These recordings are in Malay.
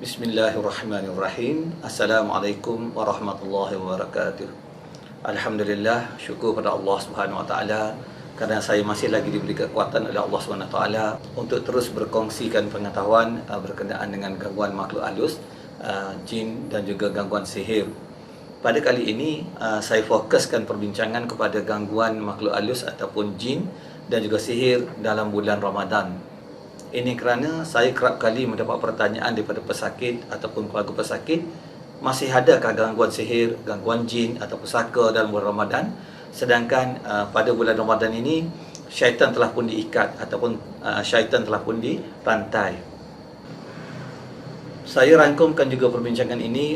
Bismillahirrahmanirrahim. Assalamualaikum warahmatullahi wabarakatuh. Alhamdulillah, syukur pada Allah Subhanahu Wa Taala kerana saya masih lagi diberi kekuatan oleh Allah Subhanahu Wa Taala untuk terus berkongsikan pengetahuan berkenaan dengan gangguan makhluk halus, jin dan juga gangguan sihir. Pada kali ini saya fokuskan perbincangan kepada gangguan makhluk halus ataupun jin dan juga sihir dalam bulan Ramadan. Ini kerana saya kerap kali mendapat pertanyaan daripada pesakit ataupun keluarga pesakit, masih adakah gangguan sihir, gangguan jin atau pusaka dalam bulan Ramadan? Sedangkan pada bulan Ramadan ini syaitan telah pun diikat ataupun syaitan telah pun dirantai. Saya rangkumkan juga perbincangan ini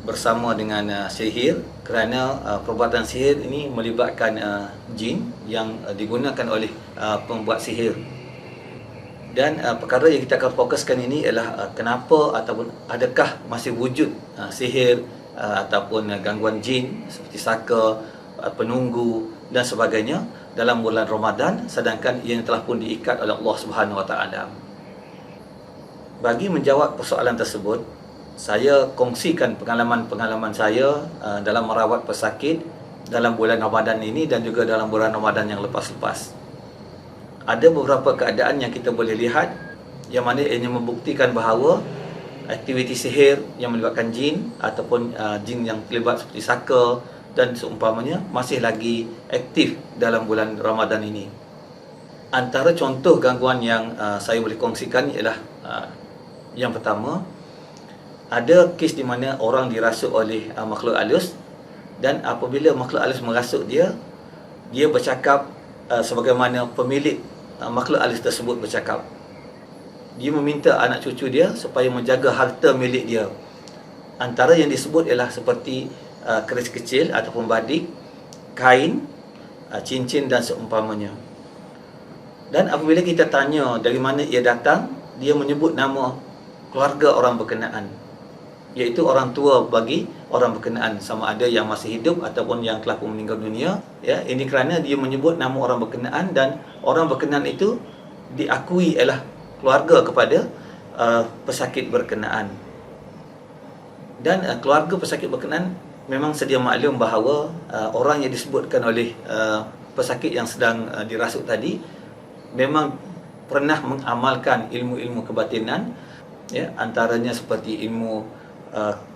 bersama dengan sihir kerana perbuatan sihir ini melibatkan jin yang digunakan oleh pembuat sihir. Dan perkara yang kita akan fokuskan ini ialah kenapa ataupun adakah masih wujud sihir ataupun gangguan jin seperti saka, penunggu dan sebagainya dalam bulan Ramadan sedangkan ia telah pun diikat oleh Allah Subhanahu Wa Taala. Bagi menjawab persoalan tersebut, saya kongsikan pengalaman-pengalaman saya dalam merawat pesakit dalam bulan Ramadan ini dan juga dalam bulan Ramadan yang lepas-lepas. Ada beberapa keadaan yang kita boleh lihat yang mana ianya membuktikan bahawa aktiviti sihir yang melibatkan jin ataupun jin yang terlibat seperti saka dan seumpamanya masih lagi aktif dalam bulan Ramadan ini. Antara contoh gangguan yang saya boleh kongsikan ialah yang pertama, ada kes di mana orang dirasuk oleh makhluk halus dan apabila makhluk halus merasuk dia bercakap sebagaimana pemilik makhluk halus tersebut bercakap. Dia meminta anak cucu dia supaya menjaga harta milik dia. Antara yang disebut ialah seperti keris kecil ataupun badik, kain, cincin dan seumpamanya. Dan apabila kita tanya dari mana ia datang, dia menyebut nama keluarga orang berkenaan, iaitu orang tua bagi orang berkenaan, sama ada yang masih hidup ataupun yang telah pun meninggal dunia. Ya, ini kerana dia menyebut nama orang berkenaan dan orang berkenaan itu diakui ialah keluarga kepada pesakit berkenaan. Dan keluarga pesakit berkenaan memang sedia maklum bahawa orang yang disebutkan oleh pesakit yang sedang dirasuk tadi memang pernah mengamalkan ilmu-ilmu kebatinan, ya, antaranya seperti ilmu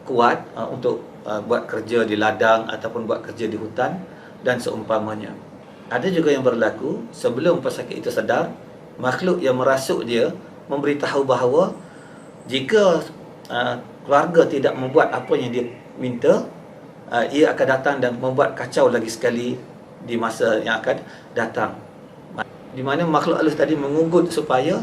kuat untuk buat kerja di ladang ataupun buat kerja di hutan dan seumpamanya. Ada juga yang berlaku sebelum pesakit itu sedar, makhluk yang merasuk dia memberitahu bahawa jika keluarga tidak membuat apa yang dia minta, ia akan datang dan membuat kacau lagi sekali di masa yang akan datang. Di mana makhluk halus tadi mengugut supaya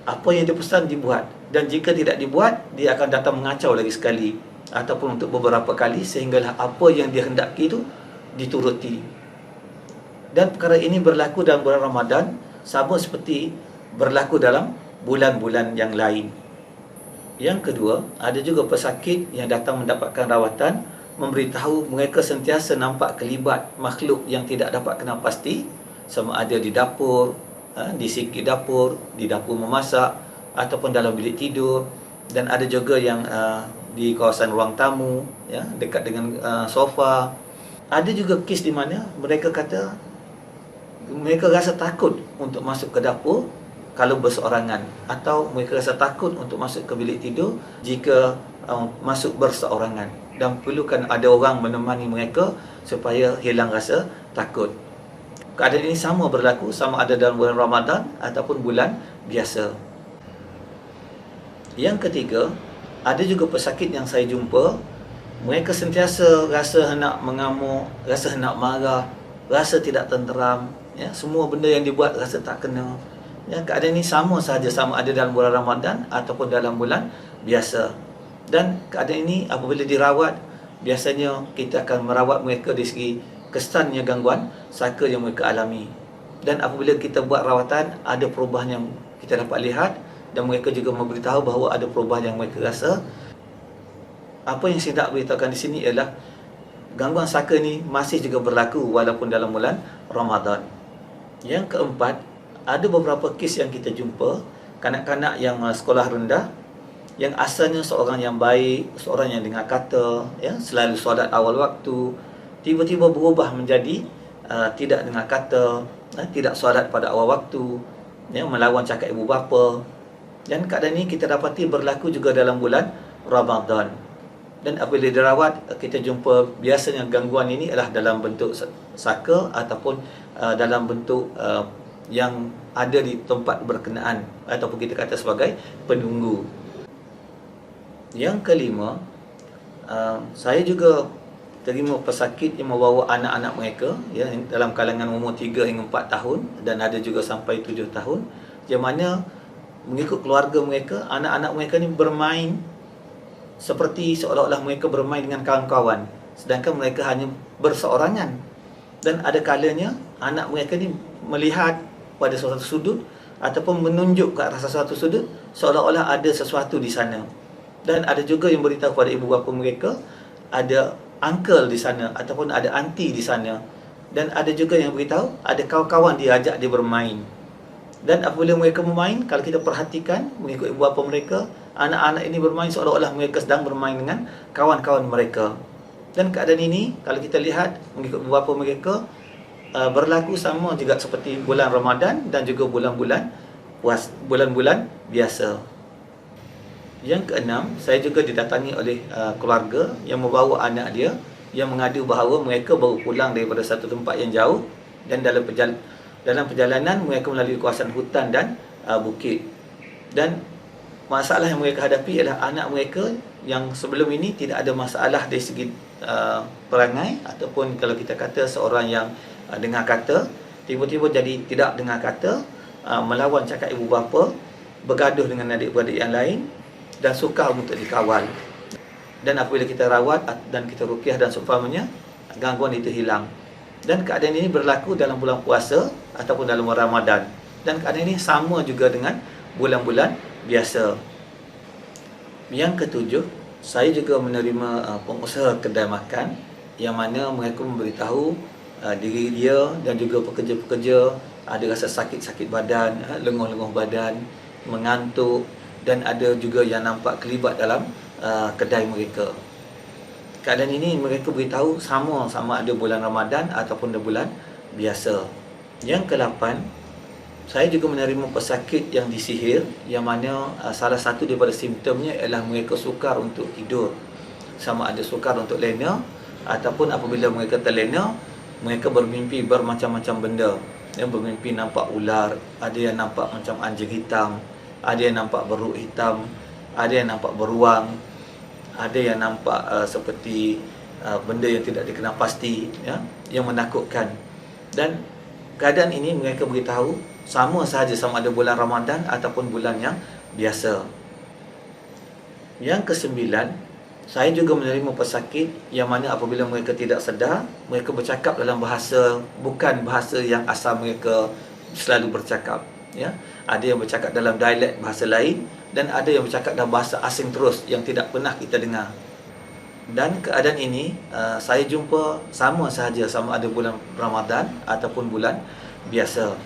apa yang dipesan dibuat, dan jika tidak dibuat dia akan datang mengacau lagi sekali ataupun untuk beberapa kali sehinggalah apa yang dia hendaki itu dituruti. Dan perkara ini berlaku dalam bulan Ramadan sama seperti berlaku dalam bulan-bulan yang lain. Yang kedua, ada juga pesakit yang datang mendapatkan rawatan memberitahu mereka sentiasa nampak kelibat makhluk yang tidak dapat kenal pasti, sama ada di dapur, di sikit dapur, di dapur memasak ataupun dalam bilik tidur, dan ada juga yang di kawasan ruang tamu, ya, dekat dengan sofa. Ada juga kes di mana mereka kata mereka rasa takut untuk masuk ke dapur kalau berseorangan, atau mereka rasa takut untuk masuk ke bilik tidur jika masuk berseorangan, dan perlukan ada orang menemani mereka supaya hilang rasa takut. Keadaan ini sama berlaku sama ada dalam bulan Ramadan ataupun bulan biasa. Yang ketiga, ada juga pesakit yang saya jumpa, mereka sentiasa rasa hendak mengamuk, rasa hendak marah, rasa tidak tenteram, ya, semua benda yang dibuat rasa tak kena. Ya, keadaan ini sama sahaja sama ada dalam bulan Ramadan ataupun dalam bulan biasa. Dan keadaan ini apabila dirawat, biasanya kita akan merawat mereka dari segi kesannya gangguan saka yang mereka alami. Dan apabila kita buat rawatan, ada perubahan yang kita dapat lihat, dan mereka juga memberitahu bahawa ada perubahan yang mereka rasa. Apa yang saya nak beritahukan di sini ialah gangguan saka ni masih juga berlaku walaupun dalam bulan Ramadan. Yang keempat, ada beberapa kes yang kita jumpa kanak-kanak yang sekolah rendah yang asalnya seorang yang baik, seorang yang dengar kata, ya, selalu solat awal waktu, tiba-tiba berubah menjadi tidak dengar kata, tidak solat pada awal waktu, ya, melawan cakap ibu bapa. Dan keadaan ini kita dapati berlaku juga dalam bulan Ramadan. Dan apabila dirawat, kita jumpa biasanya gangguan ini adalah dalam bentuk saka ataupun dalam bentuk yang ada di tempat berkenaan, ataupun kita kata sebagai penunggu. Yang kelima, saya juga terima pesakit yang membawa anak-anak mereka, ya, dalam kalangan umur 3 hingga 4 tahun dan ada juga sampai 7 tahun, yang mana mengikut keluarga mereka, anak-anak mereka ni bermain seperti seolah-olah mereka bermain dengan kawan-kawan, sedangkan mereka hanya berseorangan. Dan ada kalanya anak mereka ni melihat pada suatu sudut ataupun menunjuk ke arah sesuatu sudut seolah-olah ada sesuatu di sana. Dan ada juga yang beritahu kepada ibu bapa mereka ada uncle di sana ataupun ada aunty di sana. Dan ada juga yang beritahu ada kawan-kawan dia ajak dia bermain. Dan apabila mereka bermain, kalau kita perhatikan mengikut ibu bapa mereka, anak-anak ini bermain seolah-olah mereka sedang bermain dengan kawan-kawan mereka. Dan keadaan ini kalau kita lihat mengikut ibu bapa mereka berlaku sama juga seperti bulan Ramadan dan juga bulan-bulan biasa. Yang keenam, saya juga didatangi oleh keluarga yang membawa anak dia yang mengadu bahawa mereka baru pulang daripada satu tempat yang jauh dan dalam perjalanan mereka melalui kawasan hutan dan bukit. Dan masalah yang mereka hadapi adalah anak mereka yang sebelum ini tidak ada masalah dari segi perangai ataupun kalau kita kata seorang yang dengar kata, tiba-tiba jadi tidak dengar kata, melawan cakap ibu bapa, bergaduh dengan adik-beradik yang lain dan sukar untuk dikawal. Dan apabila kita rawat dan kita ruqyah dan seumpamanya, gangguan itu hilang. Dan keadaan ini berlaku dalam bulan puasa ataupun dalam bulan Ramadan. Dan keadaan ini sama juga dengan bulan-bulan biasa. Yang ketujuh, saya juga menerima pengusaha kedai makan yang mana mereka memberitahu diri dia dan juga pekerja-pekerja ada rasa sakit-sakit badan, lenguh-lenguh badan, mengantuk, dan ada juga yang nampak kelibat dalam kedai mereka. Keadaan ini mereka beritahu sama ada bulan Ramadan ataupun bulan biasa. Yang ke-8, saya juga menerima pesakit yang disihir, yang mana salah satu daripada simptomnya ialah mereka sukar untuk tidur. Sama ada sukar untuk lena ataupun apabila mereka terlena, mereka bermimpi bermacam-macam benda. Yang bermimpi nampak ular, ada yang nampak macam anjing hitam, ada yang nampak beruk hitam, ada yang nampak beruang, ada yang nampak seperti benda yang tidak dikenal pasti, ya, yang menakutkan. Dan keadaan ini mereka beritahu sama sahaja sama ada bulan Ramadan ataupun bulan yang biasa. Yang ke-9, saya juga menerima pesakit yang mana apabila mereka tidak sedar, mereka bercakap dalam bahasa bukan bahasa yang asal mereka selalu bercakap, ya. Ada yang bercakap dalam dialek bahasa lain dan ada yang bercakap dalam bahasa asing terus yang tidak pernah kita dengar. Dan keadaan ini saya jumpa sama sahaja sama ada bulan Ramadan ataupun bulan biasa.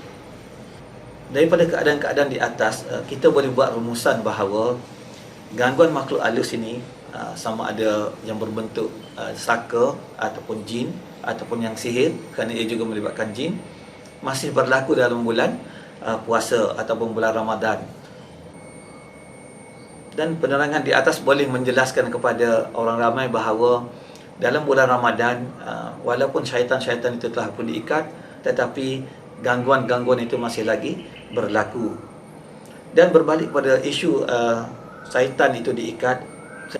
Daripada keadaan-keadaan di atas, kita boleh buat rumusan bahawa gangguan makhluk halus ini sama ada yang berbentuk saka ataupun jin ataupun yang sihir, kerana ia juga melibatkan jin, masih berlaku dalam bulan puasa ataupun bulan Ramadan. Dan penerangan di atas boleh menjelaskan kepada orang ramai bahawa dalam bulan Ramadan, walaupun syaitan-syaitan itu telah pun diikat, tetapi gangguan-gangguan itu masih lagi berlaku. Dan berbalik pada isu syaitan itu diikat,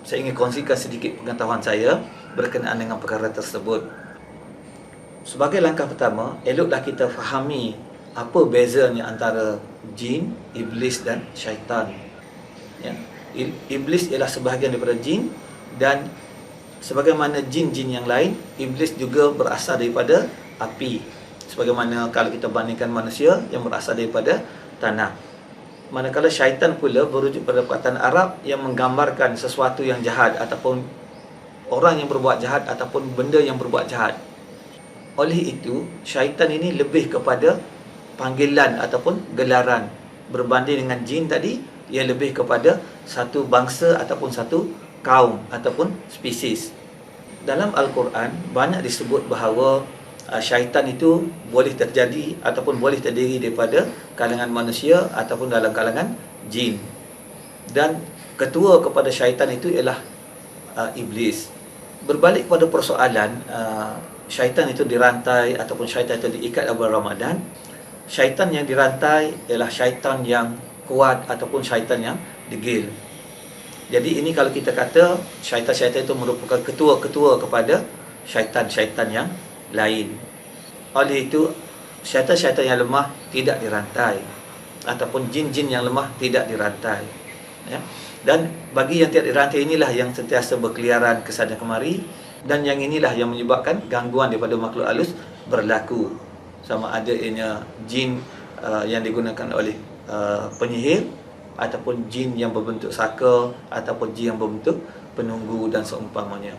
saya ingin kongsikan sedikit pengetahuan saya berkenaan dengan perkara tersebut. Sebagai langkah pertama, eloklah kita fahami apa bezanya antara jin, iblis dan syaitan. Ya. Iblis ialah sebahagian daripada jin, dan sebagaimana jin-jin yang lain, iblis juga berasal daripada api. Sebagaimana kalau kita bandingkan manusia yang berasal daripada tanah. Manakala syaitan pula berujuk pada perkataan Arab yang menggambarkan sesuatu yang jahat ataupun orang yang berbuat jahat ataupun benda yang berbuat jahat. Oleh itu, syaitan ini lebih kepada panggilan ataupun gelaran, berbanding dengan jin tadi, ia lebih kepada satu bangsa ataupun satu kaum ataupun spesies. Dalam Al-Quran banyak disebut bahawa syaitan itu boleh terjadi ataupun boleh terdiri daripada kalangan manusia ataupun dalam kalangan jin. Dan ketua kepada syaitan itu ialah iblis. Berbalik pada persoalan syaitan itu dirantai ataupun syaitan itu diikat dalam bulan Ramadan, syaitan yang dirantai ialah syaitan yang kuat ataupun syaitan yang degil. Jadi ini kalau kita kata syaitan-syaitan itu merupakan ketua-ketua kepada syaitan-syaitan yang lain. Oleh itu, syaitan-syaitan yang lemah tidak dirantai ataupun jin-jin yang lemah tidak dirantai. Ya. Dan bagi yang tidak dirantai inilah yang sentiasa berkeliaran ke sana kemari, dan yang inilah yang menyebabkan gangguan daripada makhluk halus berlaku. Sama ada ianya jin yang digunakan oleh penyihir, ataupun jin yang berbentuk saka, ataupun jin yang berbentuk penunggu dan seumpamanya.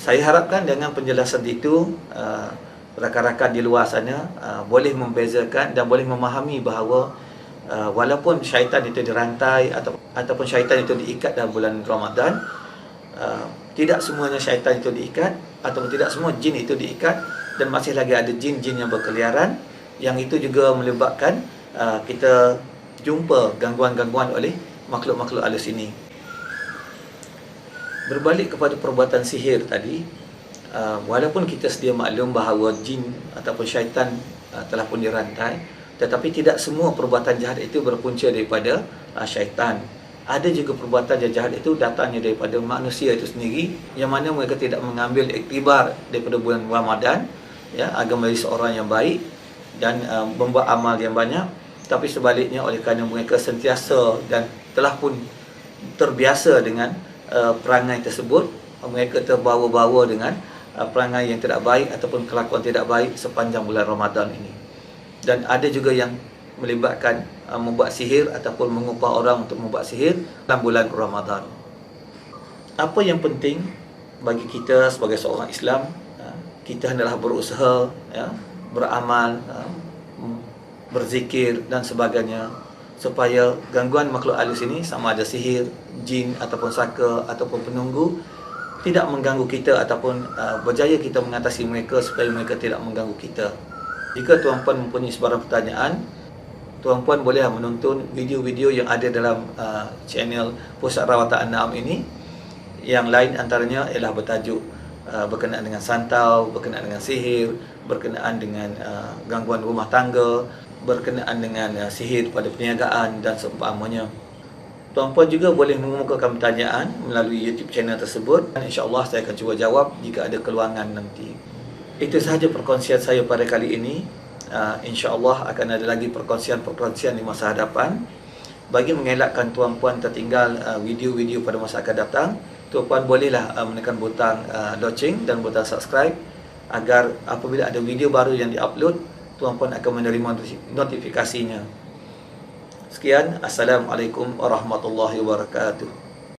Saya harapkan dengan penjelasan itu rakan-rakan di luar sana boleh membezakan dan boleh memahami bahawa walaupun syaitan itu dirantai ataupun syaitan itu diikat dalam bulan Ramadan, tidak semuanya syaitan itu diikat ataupun tidak semua jin itu diikat, dan masih lagi ada jin-jin yang berkeliaran, yang itu juga melibatkan kita jumpa gangguan-gangguan oleh makhluk-makhluk halus ini. Berbalik kepada perbuatan sihir tadi, walaupun kita sedia maklum bahawa jin ataupun syaitan telah pun dirantai, tetapi tidak semua perbuatan jahat itu berpunca daripada syaitan. Ada juga perbuatan jahat itu datangnya daripada manusia itu sendiri, yang mana mereka tidak mengambil iktibar daripada bulan Ramadan, ya, agar menjadi seorang yang baik dan membuat amal yang banyak. Tapi sebaliknya, oleh kerana mereka sentiasa dan telah pun terbiasa dengan perangai tersebut, mereka terbawa-bawa dengan perangai yang tidak baik ataupun kelakuan tidak baik sepanjang bulan Ramadan ini. Dan ada juga yang melibatkan membuat sihir ataupun mengupah orang untuk membuat sihir dalam bulan Ramadan. Apa yang penting bagi kita sebagai seorang Islam, kita hendaklah berusaha, ya, beramal, berzikir dan sebagainya, supaya gangguan makhluk halus ini, sama ada sihir, jin ataupun saka ataupun penunggu, tidak mengganggu kita ataupun berjaya kita mengatasi mereka supaya mereka tidak mengganggu kita. Jika tuan-puan mempunyai sebarang pertanyaan, tuan-puan boleh menonton video-video yang ada dalam channel Pusat Rawatan An-Na'am ini. Yang lain antaranya ialah bertajuk berkenaan dengan santau, berkenaan dengan sihir, berkenaan dengan gangguan rumah tangga, berkenaan dengan sihir pada perniagaan dan seumpamanya. Tuan-puan juga boleh mengemukakan pertanyaan melalui YouTube channel tersebut, dan insya-Allah saya akan cuba jawab jika ada keluangan nanti. Itu sahaja perkongsian saya pada kali ini. InsyaAllah akan ada lagi perkongsian-perkongsian di masa hadapan. Bagi mengelakkan tuan-puan tertinggal video-video pada masa akan datang, tuan-puan bolehlah menekan butang loceng dan butang subscribe, agar apabila ada video baru yang diupload, tuan-puan akan menerima notifikasinya. Sekian, Assalamualaikum warahmatullahi wabarakatuh.